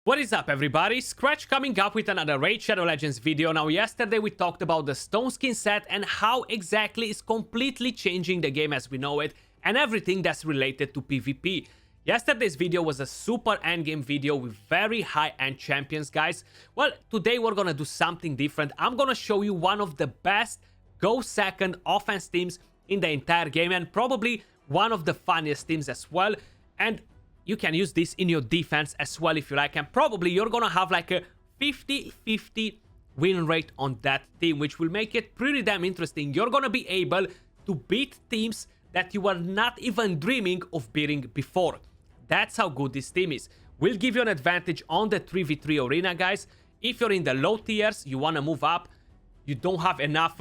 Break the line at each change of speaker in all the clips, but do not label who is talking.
What is up, everybody? Skratch coming up with another Raid Shadow Legends video. Now, yesterday we talked about the stone skin set and how exactly it's completely changing the game as we know it and everything that's related to PvP. Yesterday's video was a super endgame video with very high-end champions, guys. Well, today we're gonna do something different. I'm gonna show you one of the best go second offense teams in the entire game and probably one of the funniest teams as well. And you can use this in your defense as well if you like, and probably you're gonna have like a 50-50 win rate on that team, which will make it pretty damn interesting. You're gonna be able to beat teams that you were not even dreaming of beating before. That's how good this team is. We'll give you an advantage on the 3v3 arena, guys. If you're in the low tiers, you wanna move up, you don't have enough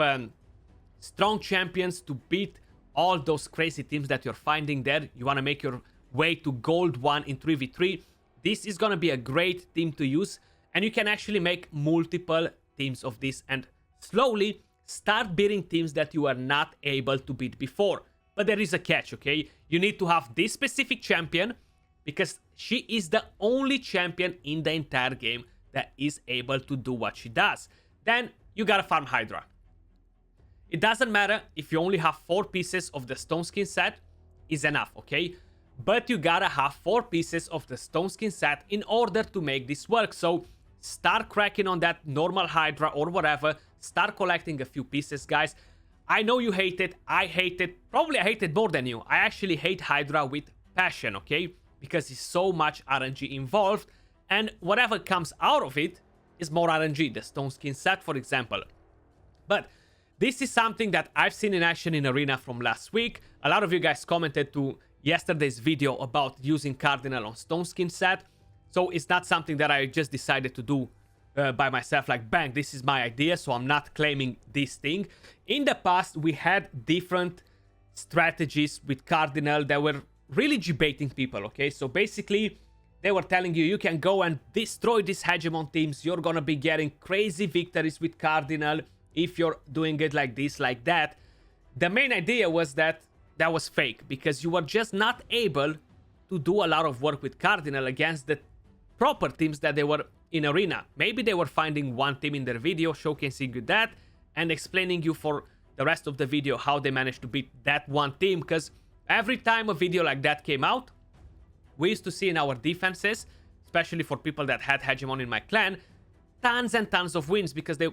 strong champions to beat all those crazy teams that you're finding there, you wanna make your way to gold 1 in 3v3, this is gonna be a great team to use, and you can actually make multiple teams of this and slowly start beating teams that you are not able to beat before. But there is a catch, okay? You need to have this specific champion because she is the only champion in the entire game that is able to do what she does. Then you gotta farm Hydra. It doesn't matter if you only have 4 pieces of the stone skin set, is enough, okay? But you gotta have 4 pieces of the stone skin set in order to make this work. So start cracking on that normal Hydra or whatever. Start collecting a few pieces, guys. I know you hate it. I hate it. Probably I hate it more than you. I actually hate Hydra with passion, okay? Because there's so much RNG involved. And whatever comes out of it is more RNG. The stone skin set, for example. But this is something that I've seen in action in Arena from last week. A lot of you guys commented to yesterday's video about using Cardinal on stone skin set, so it's not something that I just decided to do by myself, like bang, this is my idea, so I'm not claiming this thing. In the past we had different strategies with Cardinal that were really debating people, okay? So basically they were telling you can go and destroy these hegemon teams, you're gonna be getting crazy victories with Cardinal if you're doing it like this, like that. The main idea was that was fake, because you were just not able to do a lot of work with Cardinal against the proper teams that they were in Arena. Maybe they were finding one team in their video, showcasing you that, and explaining you for the rest of the video how they managed to beat that one team, because every time a video like that came out, we used to see in our defenses, especially for people that had Hegemon in my clan, tons and tons of wins, because they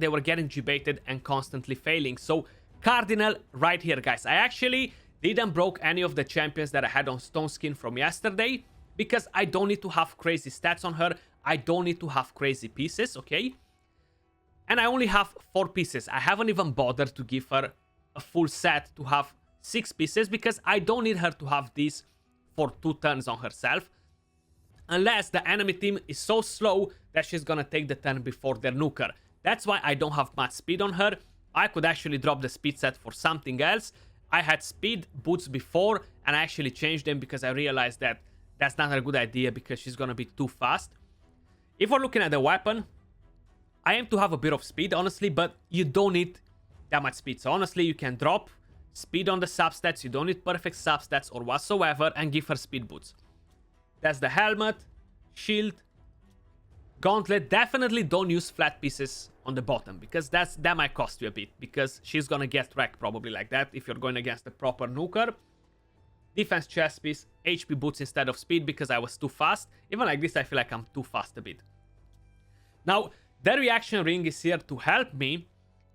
were getting debated and constantly failing. So Cardinal right here, guys. I actually didn't broke any of the champions that I had on stone skin from yesterday, because I don't need to have crazy stats on her. I don't need to have crazy pieces, okay? And I only have 4 pieces. I haven't even bothered to give her a full set to have 6 pieces, because I don't need her to have these for 2 turns on herself, unless the enemy team is so slow that she's gonna take the turn before their nuker. That's why I don't have much speed on her. I could actually drop the speed set for something else. I had speed boots before and I actually changed them because I realized that that's not a good idea, because she's gonna be too fast. If we're looking at the weapon, I aim to have a bit of speed, honestly, but you don't need that much speed. So honestly, you can drop speed on the substats, you don't need perfect substats or whatsoever, and give her speed boots. That's the helmet, shield, gauntlet. Definitely don't use flat pieces on the bottom, because that might cost you a bit, because she's gonna get wrecked probably like that if you're going against the proper nuker. Defense chest piece, HP boots instead of speed, because I was too fast. Even like this I feel like I'm too fast a bit. Now the reaction ring is here to help me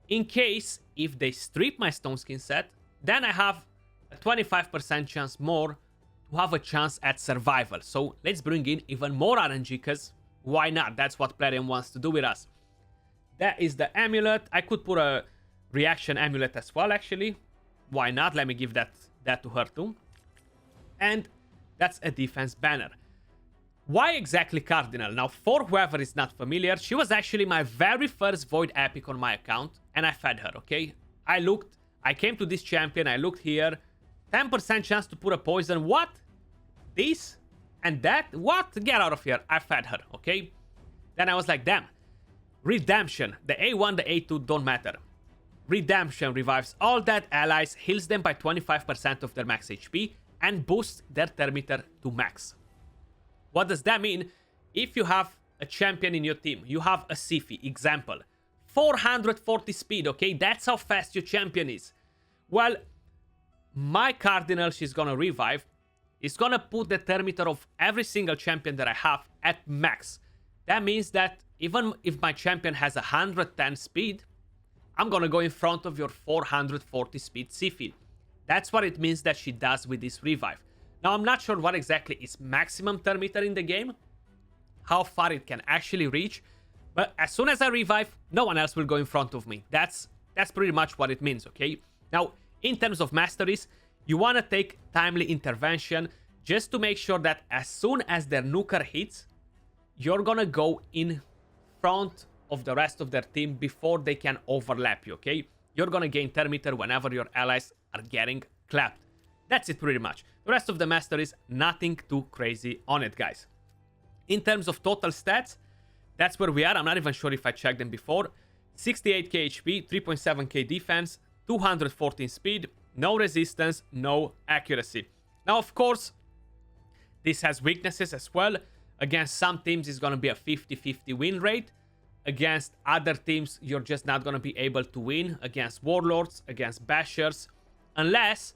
in case if they strip my stone skin set, then I have a 25% chance more to have a chance at survival. So let's bring in even more RNG, because why not? That's what Plarium wants to do with us. That is the amulet. I could put a reaction amulet as well, actually. Why not? Let me give that to her too. And that's a defense banner. Why exactly Cardinal? Now, for whoever is not familiar, she was actually my very first Void Epic on my account, and I fed her, okay? I came to this champion, I looked here, 10% chance to put a poison. What? This? And that? What? Get out of here. I fed her, okay? Then I was like, damn. Redemption. The A1, the A2 don't matter. Redemption revives all dead allies, heals them by 25% of their max HP, and boosts their Thermitter to max. What does that mean? If you have a champion in your team, you have a Sifi, example, 440 speed, okay? That's how fast your champion is. Well, my Cardinal, she's gonna revive, is gonna put the Thermitter of every single champion that I have at max. That means that even if my champion has 110 speed, I'm gonna go in front of your 440 speed Sifi. That's what it means that she does with this revive. Now, I'm not sure what exactly is maximum Thermitter in the game, how far it can actually reach, but as soon as I revive, no one else will go in front of me. That's pretty much what it means, okay? Now, in terms of masteries, you want to take timely intervention just to make sure that as soon as their nuker hits, you're gonna go in front of the rest of their team before they can overlap you, okay? You're gonna gain Thermitter whenever your allies are getting clapped. That's it pretty much. The rest of the masteries, nothing too crazy on it, guys. In terms of total stats, that's where we are. I'm not even sure if I checked them before. 68k HP, 3.7k defense, 214 speed, no resistance, no accuracy. Now, of course, this has weaknesses as well. Against some teams, it's going to be a 50-50 win rate. Against other teams, you're just not going to be able to win. Against Warlords, against Bashers, unless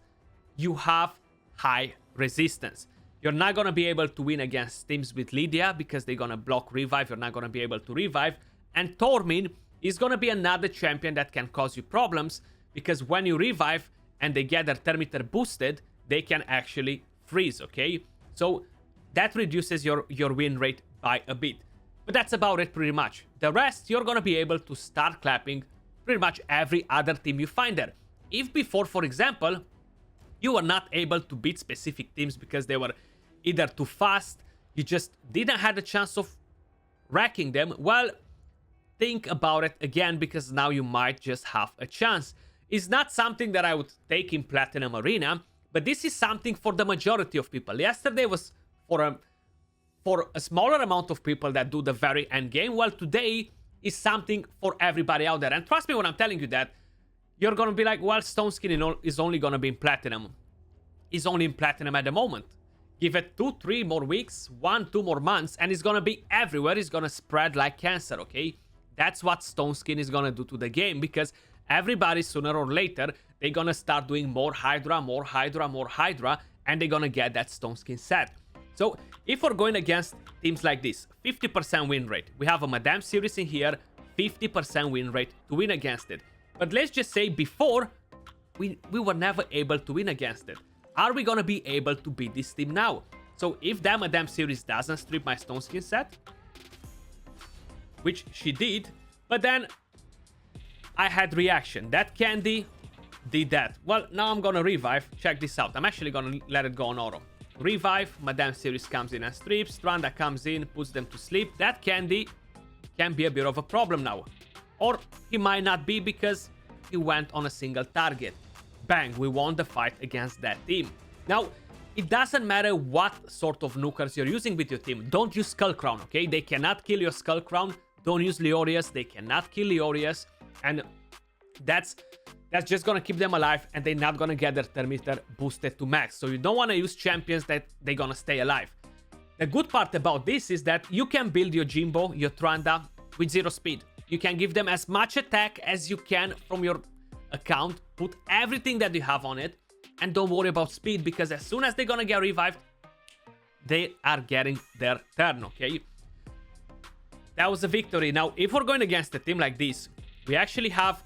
you have high resistance. You're not going to be able to win against teams with Lydia because they're going to block revive. You're not going to be able to revive. And Tormin is going to be another champion that can cause you problems because when you revive and they get their Thermitter boosted, they can actually freeze, okay? So that reduces your win rate by a bit. But that's about it pretty much. The rest, you're going to be able to start clapping pretty much every other team you find there. If before, for example, you were not able to beat specific teams because they were either too fast, you just didn't have the chance of wrecking them, well, think about it again because now you might just have a chance. It's not something that I would take in Platinum Arena, but this is something for the majority of people. Yesterday was for a smaller amount of people that do the very end game. Well, today is something for everybody out there. And trust me when I'm telling you that, you're gonna be like, well, Stoneskin is only gonna be in Platinum. He's only in Platinum at the moment. Give it 2-3 more weeks, 1-2 more months, and it's gonna be everywhere. It's gonna spread like cancer, okay? That's what Stoneskin is gonna do to the game, because everybody, sooner or later, they're gonna start doing more Hydra, more Hydra, more Hydra, and they're gonna get that Stoneskin set. So, if we're going against teams like this, 50% win rate. We have a Madame series in here, 50% win rate to win against it. But let's just say before, we were never able to win against it. Are we gonna be able to beat this team now? So if that Madame series doesn't strip my Stoneskin set, which she did, but then I had reaction. That candy did that. Well, now I'm gonna revive. Check this out. I'm actually gonna let it go on auto. Revive, Madame series comes in and strips. Stranda comes in, puts them to sleep. That candy can be a bit of a problem now. Or he might not be because he went on a single target. Bang, we won the fight against that team. Now, it doesn't matter what sort of nukers you're using with your team. Don't use Skull Crown, okay? They cannot kill your Skull Crown. Don't use Leorius. They cannot kill Leorius. And that's just gonna keep them alive, and they're not gonna get their Thermitter boosted to max. So you don't wanna use champions that they're gonna stay alive. The good part about this is that you can build your Jimbo, your Tranda, with 0 speed. You can give them as much attack as you can from your account, put everything that you have on it, and don't worry about speed, because as soon as they're gonna get revived, they are getting their turn, okay? That was a victory. Now, if we're going against a team like this, we actually have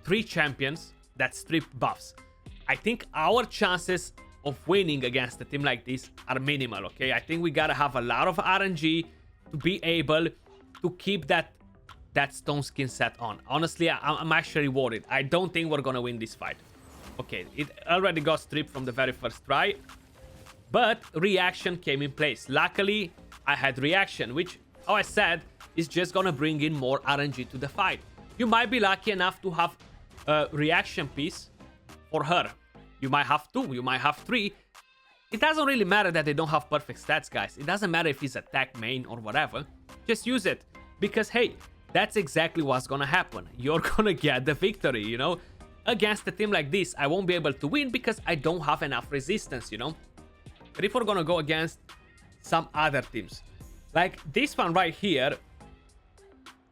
3 champions that strip buffs. I think our chances of winning against a team like this are minimal, okay? I think we gotta have a lot of RNG to be able to keep that Stoneskin set on. Honestly, I'm actually worried. I don't think we're gonna win this fight. Okay, it already got stripped from the very first try, but reaction came in place. Luckily, I had reaction, which, how I said, is just gonna bring in more RNG to the fight. You might be lucky enough to have a reaction piece for her. You might have 2, you might have 3. It doesn't really matter that they don't have perfect stats, guys. It doesn't matter if he's attack main or whatever. Just use it. Because, hey, that's exactly what's gonna happen. You're gonna get the victory, you know? Against a team like this, I won't be able to win because I don't have enough resistance, you know? But if we're gonna go against some other teams, like this one right here,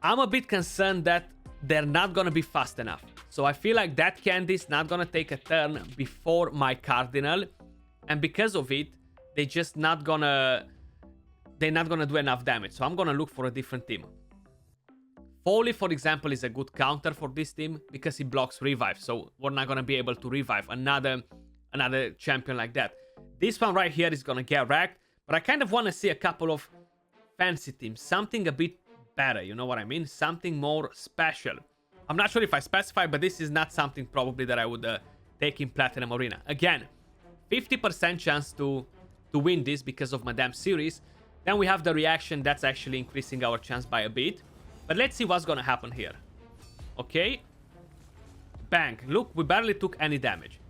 I'm a bit concerned that they're not gonna be fast enough. So I feel like that candy's not gonna take a turn before my cardinal, and because of it, they're not gonna do enough damage. So I'm gonna look for a different team. Foley, for example, is a good counter for this team because he blocks revive, so we're not gonna be able to revive another champion like that. This one right here is gonna get wrecked, but I kind of want to see a couple of fancy teams, something a bit better, you know what I mean? Something more special. I'm not sure if I specify, but this is not something probably that I would take in Platinum Arena. Again, 50% chance to win this because of Madame Series. Then we have the reaction that's actually increasing our chance by a bit. But let's see what's gonna happen here. Okay. Bang. Look, we barely took any damage.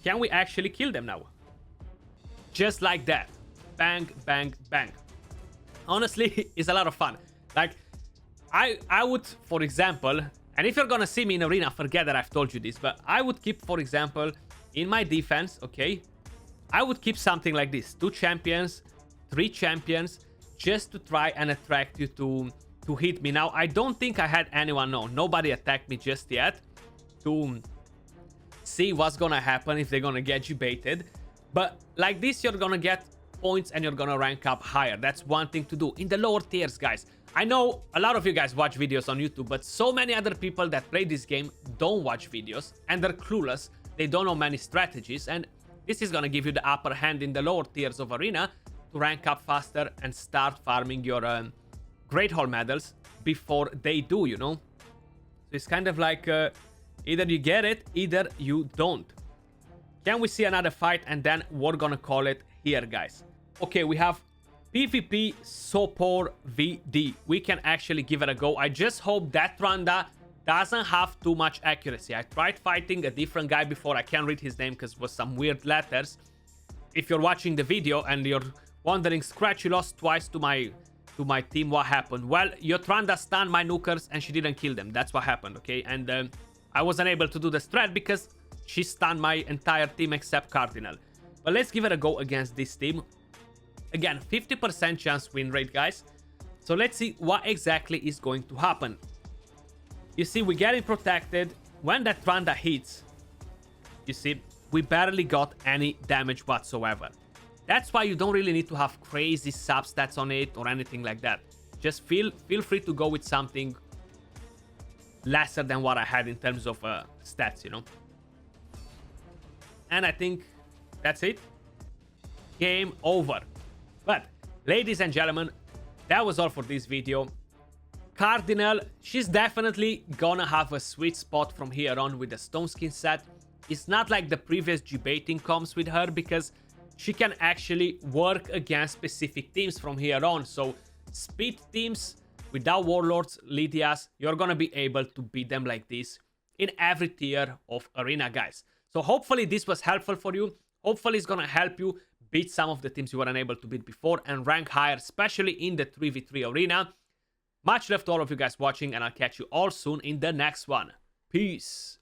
Can we actually kill them now? Just like that. Bang, bang, bang. Honestly, it's a lot of fun. Like, I would, for example, and if you're gonna see me in arena, forget that I've told you this, but I would keep, for example, in my defense, okay, I would keep something like this. 2 champions, 3 champions, just to try and attract you to hit me. Now, I don't think I had anyone, no, nobody attacked me just yet to see what's gonna happen if they're gonna get you baited. But like this, you're gonna get points and you're gonna rank up higher. That's one thing to do. In the lower tiers, guys, I know a lot of you guys watch videos on YouTube, but so many other people that play this game don't watch videos and they're clueless. They don't know many strategies, and this is gonna give you the upper hand in the lower tiers of arena to rank up faster and start farming your Great Hall medals before they do, you know? So it's kind of like either you get it, either you don't. Can we see another fight? And then we're gonna call it here, guys. Okay, we have PvP Sopor VD. We can actually give it a go. I just hope that Randa doesn't have too much accuracy. I tried fighting a different guy before. I can't read his name because it was some weird letters. If you're watching the video and you're wondering, Skratch, you lost twice to my team, what happened? Well, Yotranda stunned my nukers and she didn't kill them. That's what happened, okay? And I wasn't able to do the strat because she stunned my entire team except Cardinal. But let's give it a go against this team. Again, 50% chance win rate, guys. So let's see what exactly is going to happen. You see, we're getting protected. When that Randa hits, you see, we barely got any damage whatsoever. That's why you don't really need to have crazy substats on it or anything like that. Just feel free to go with something lesser than what I had in terms of stats, you know. And I think that's it. Game over. But, ladies and gentlemen, that was all for this video. Cardinal, she's definitely gonna have a sweet spot from here on with the Stone Skin set. It's not like the previous G-baiting comes with her because she can actually work against specific teams from here on. So, speed teams without Warlords, Lydias, you're gonna be able to beat them like this in every tier of arena, guys. So, hopefully this was helpful for you. Hopefully it's gonna help you beat some of the teams you were unable to beat before and rank higher, especially in the 3v3 arena. Much love to all of you guys watching, and I'll catch you all soon in the next one. Peace.